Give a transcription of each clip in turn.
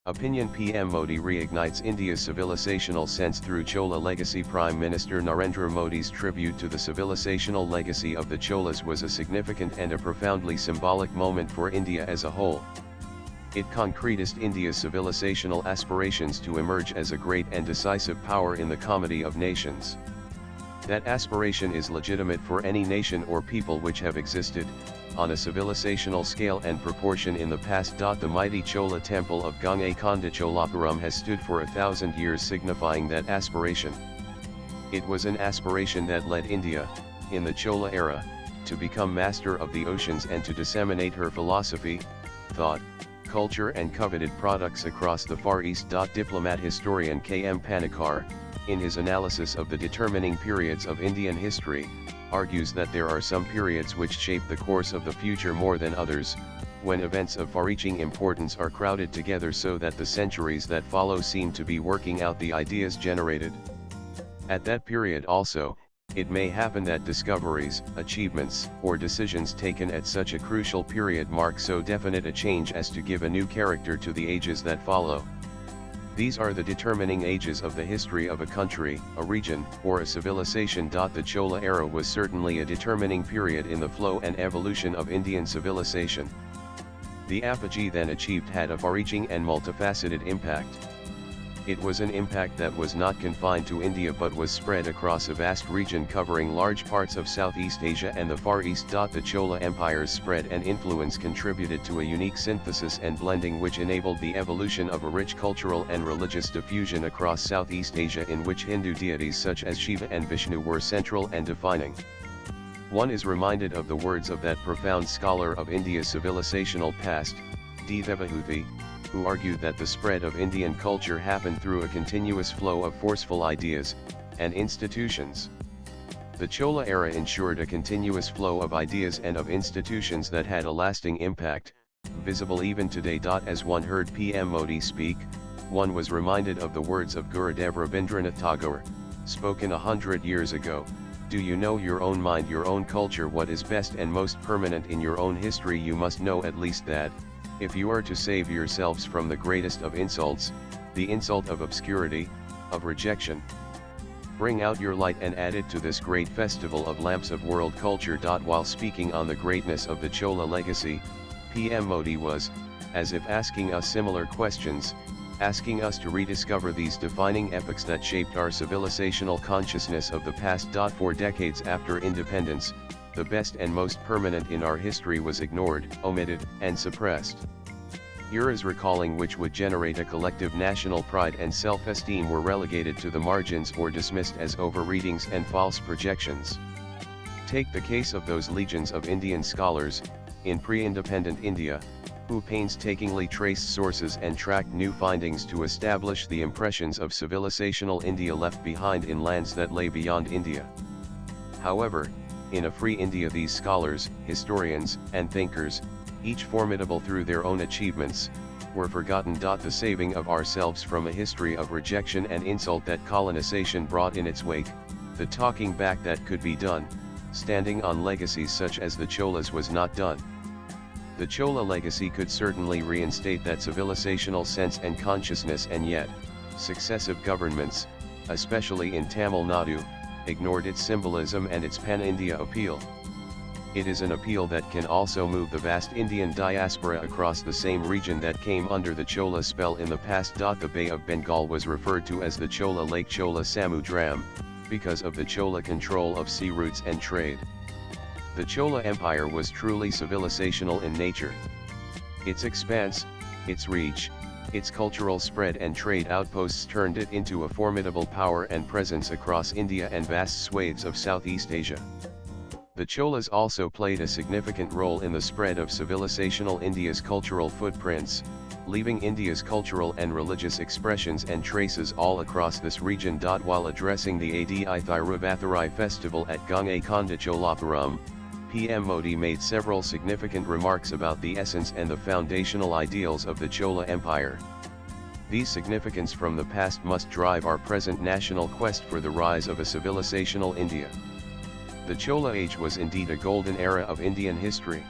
Opinion PM Modi reignites India's civilisational sense through Chola legacy. Prime Minister Narendra Modi's tribute to the civilisational legacy of the Cholas was a significant and a profoundly symbolic moment for India as a whole. It concretized India's civilisational aspirations to emerge as a great and decisive power in the comedy of nations. That aspiration is legitimate for any nation or people which have existed, on a civilisational scale and proportion in the past. The mighty Chola temple of Gangaikonda Cholapuram has stood for 1,000 years, signifying that aspiration. It was an aspiration that led India, in the Chola era, to become master of the oceans and to disseminate her philosophy, thought, culture and coveted products across the Far East. Diplomat historian K.M. Panikkar, in his analysis of the determining periods of Indian history, argues that there are some periods which shape the course of the future more than others, when events of far-reaching importance are crowded together so that the centuries that follow seem to be working out the ideas generated. At that period also, it may happen that discoveries, achievements, or decisions taken at such a crucial period mark so definite a change as to give a new character to the ages that follow. These are the determining ages of the history of a country, a region, or a civilization. The Chola era was certainly a determining period in the flow and evolution of Indian civilization. The apogee then achieved had a far-reaching and multifaceted impact. It was an impact that was not confined to India but was spread across a vast region covering large parts of Southeast Asia and the Far East. The Chola Empire's spread and influence contributed to a unique synthesis and blending which enabled the evolution of a rich cultural and religious diffusion across Southeast Asia, in which Hindu deities such as Shiva and Vishnu were central and defining. One is reminded of the words of that profound scholar of India's civilizational past, D. Devahuti, who argued that the spread of Indian culture happened through a continuous flow of forceful ideas and institutions. The Chola era ensured a continuous flow of ideas and of institutions that had a lasting impact, visible even today. As one heard PM Modi speak, one was reminded of the words of Gurudev Rabindranath Tagore, spoken 100 years ago: "Do you know your own mind, your own culture, what is best and most permanent in your own history? You must know at least that, if you are to save yourselves from the greatest of insults, the insult of obscurity, of rejection. Bring out your light and add it to this great festival of lamps of world culture." While speaking on the greatness of the Chola legacy, PM Modi was, as if asking us similar questions, asking us to rediscover these defining epochs that shaped our civilizational consciousness of the past. For decades after independence, the best and most permanent in our history was ignored, omitted, and suppressed. Eras recalling which would generate a collective national pride and self-esteem were relegated to the margins or dismissed as overreadings and false projections. Take the case of those legions of Indian scholars, in pre-independent India, who painstakingly traced sources and tracked new findings to establish the impressions of civilizational India left behind in lands that lay beyond India. However, in a free India, these scholars, historians, and thinkers, each formidable through their own achievements, were forgotten. The saving of ourselves from a history of rejection and insult that colonization brought in its wake, the talking back that could be done, standing on legacies such as the Cholas, was not done. The Chola legacy could certainly reinstate that civilizational sense and consciousness, and yet, successive governments, especially in Tamil Nadu, ignored its symbolism and its pan-India appeal. It is an appeal that can also move the vast Indian diaspora across the same region that came under the Chola spell in the past. The Bay of Bengal was referred to as the Chola Lake, Chola Samudram, because of the Chola control of sea routes and trade. The Chola Empire was truly civilizational in nature. Its expanse, its reach, its cultural spread and trade outposts turned it into a formidable power and presence across India and vast swathes of Southeast Asia. The Cholas also played a significant role in the spread of civilizational India's cultural footprints, leaving India's cultural and religious expressions and traces all across this region. While addressing the Adi Thiruvathirai festival at Gangaikonda Cholapuram, PM Modi made several significant remarks about the essence and the foundational ideals of the Chola Empire. These significance from the past must drive our present national quest for the rise of a civilizational India. The Chola age was indeed a golden era of Indian history.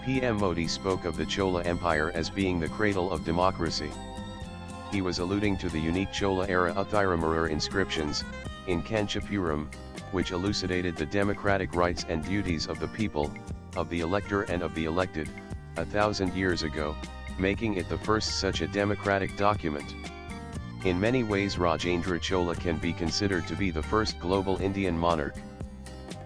PM Modi spoke of the Chola Empire as being the cradle of democracy. he was alluding to the unique Chola-era Uthiramarur inscriptions, in Kanchipuram, which elucidated the democratic rights and duties of the people, of the elector and of the elected, 1,000 years ago, making it the first such a democratic document. In many ways Rajendra Chola can be considered to be the first global Indian monarch.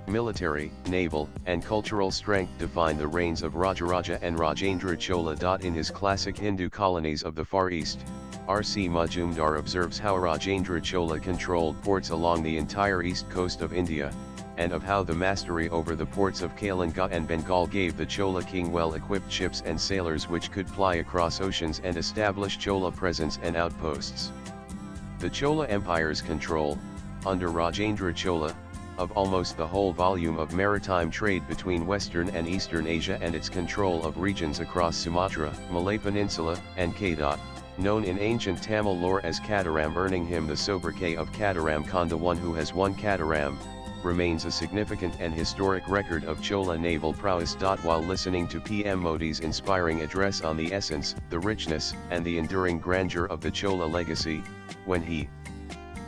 Military, naval, and cultural strength define the reigns of Rajaraja and Rajendra Chola. In his classic Hindu colonies of the Far East, R.C. Majumdar observes how Rajendra Chola controlled ports along the entire east coast of India, and of how the mastery over the ports of Kalinga and Bengal gave the Chola king well-equipped ships and sailors which could ply across oceans and establish Chola presence and outposts. The Chola Empire's control, under Rajendra Chola, of almost the whole volume of maritime trade between Western and Eastern Asia and its control of regions across Sumatra, Malay Peninsula, and Kedah, known in ancient Tamil lore as Kadaram, earning him the sobriquet of Kadaram Konda, one who has won Kadaram, remains a significant and historic record of Chola naval prowess. While listening to PM Modi's inspiring address on the essence, the richness, and the enduring grandeur of the Chola legacy, when he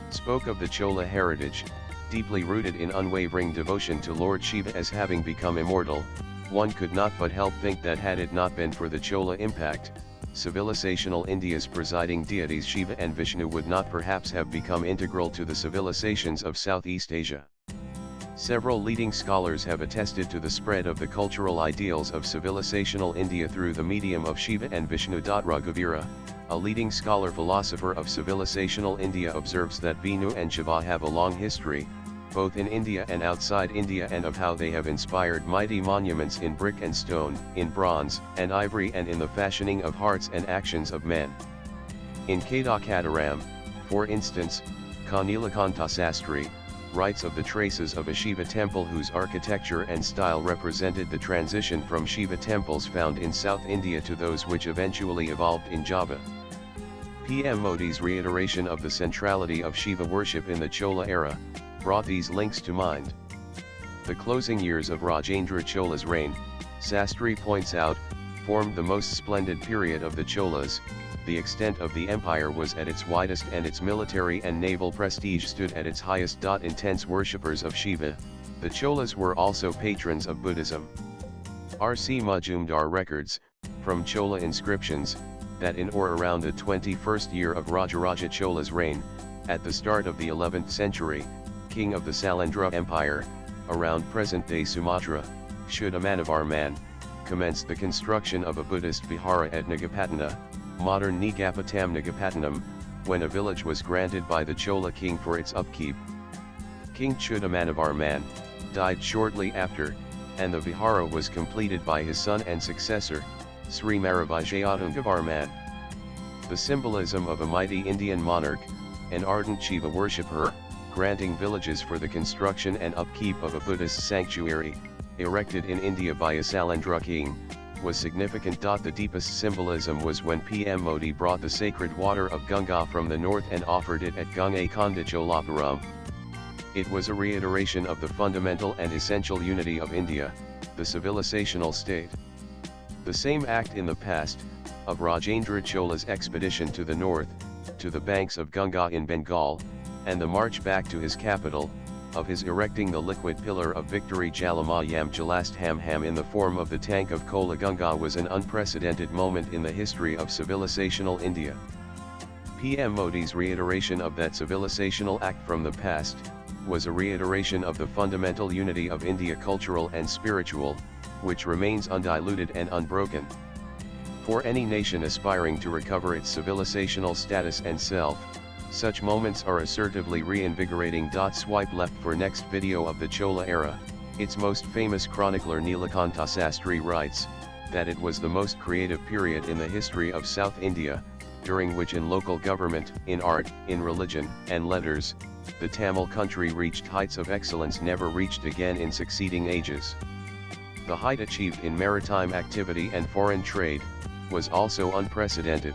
spoke of the Chola heritage, deeply rooted in unwavering devotion to Lord Shiva as having become immortal, one could not but help think that had it not been for the Chola impact, civilisational India's presiding deities Shiva and Vishnu would not perhaps have become integral to the civilizations of Southeast Asia. Several leading scholars have attested to the spread of the cultural ideals of civilisational India through the medium of Shiva and Vishnu. Raghuvira, a leading scholar-philosopher of civilisational India, observes that Vishnu and Shiva have a long history, both in India and outside India, and of how they have inspired mighty monuments in brick and stone, in bronze and ivory, and in the fashioning of hearts and actions of men. In Kadaram, for instance, Kanilakanta Sastri writes of the traces of a Shiva temple whose architecture and style represented the transition from Shiva temples found in South India to those which eventually evolved in Java. PM Modi's reiteration of the centrality of Shiva worship in the Chola era brought these links to mind. The closing years of Rajendra Chola's reign, Sastry points out, formed the most splendid period of the Cholas. The extent of the empire was at its widest and its military and naval prestige stood at its highest. Intense worshippers of Shiva, the Cholas were also patrons of Buddhism. R.C. Majumdar records, from Chola inscriptions, that in or around the 21st year of Rajaraja Chola's reign, at the start of the 11th century, king of the Salandra Empire, around present-day Sumatra, Shuddamanavarman, commenced the construction of a Buddhist vihara at Nagapattina, modern Negapatam Nagapattinam, when a village was granted by the Chola king for its upkeep. King Shuddamanavarman died shortly after, and the vihara was completed by his son and successor, Sri Maravijayatunggavarman. The symbolism of a mighty Indian monarch, an ardent Shiva worshipper, granting villages for the construction and upkeep of a Buddhist sanctuary, erected in India by a Salandra king, was significant. The deepest symbolism was when PM Modi brought the sacred water of Ganga from the north and offered it at Ganga Konda Cholapuram. It was a reiteration of the fundamental and essential unity of India, the civilisational state. The same act in the past, of Rajendra Chola's expedition to the north, to the banks of Ganga in Bengal, and the march back to his capital, of his erecting the liquid pillar of victory Jalamayam Jalastham in the form of the tank of Kola Ganga, was an unprecedented moment in the history of civilisational India. PM Modi's reiteration of that civilisational act from the past, was a reiteration of the fundamental unity of India, cultural and spiritual, which remains undiluted and unbroken. For any nation aspiring to recover its civilisational status and self, such moments are assertively reinvigorating. Swipe left for next video of the Chola era. Its most famous chronicler Nilakanta Sastry writes, that it was the most creative period in the history of South India, during which in local government, in art, in religion, and letters, the Tamil country reached heights of excellence never reached again in succeeding ages. The height achieved in maritime activity and foreign trade, was also unprecedented.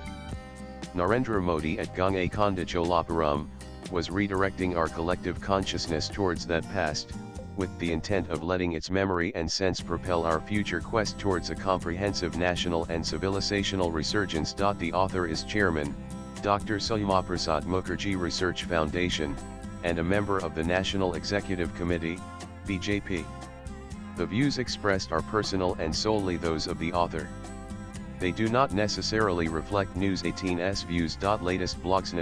Narendra Modi at Ganga Konda Cholapuram, was redirecting our collective consciousness towards that past, with the intent of letting its memory and sense propel our future quest towards a comprehensive national and civilisational resurgence. The author is Chairman, Dr. Sulyamaprasad Mukherjee Research Foundation, and a member of the National Executive Committee, BJP. The views expressed are personal and solely those of the author. They do not necessarily reflect News 18's views. Latest blogs.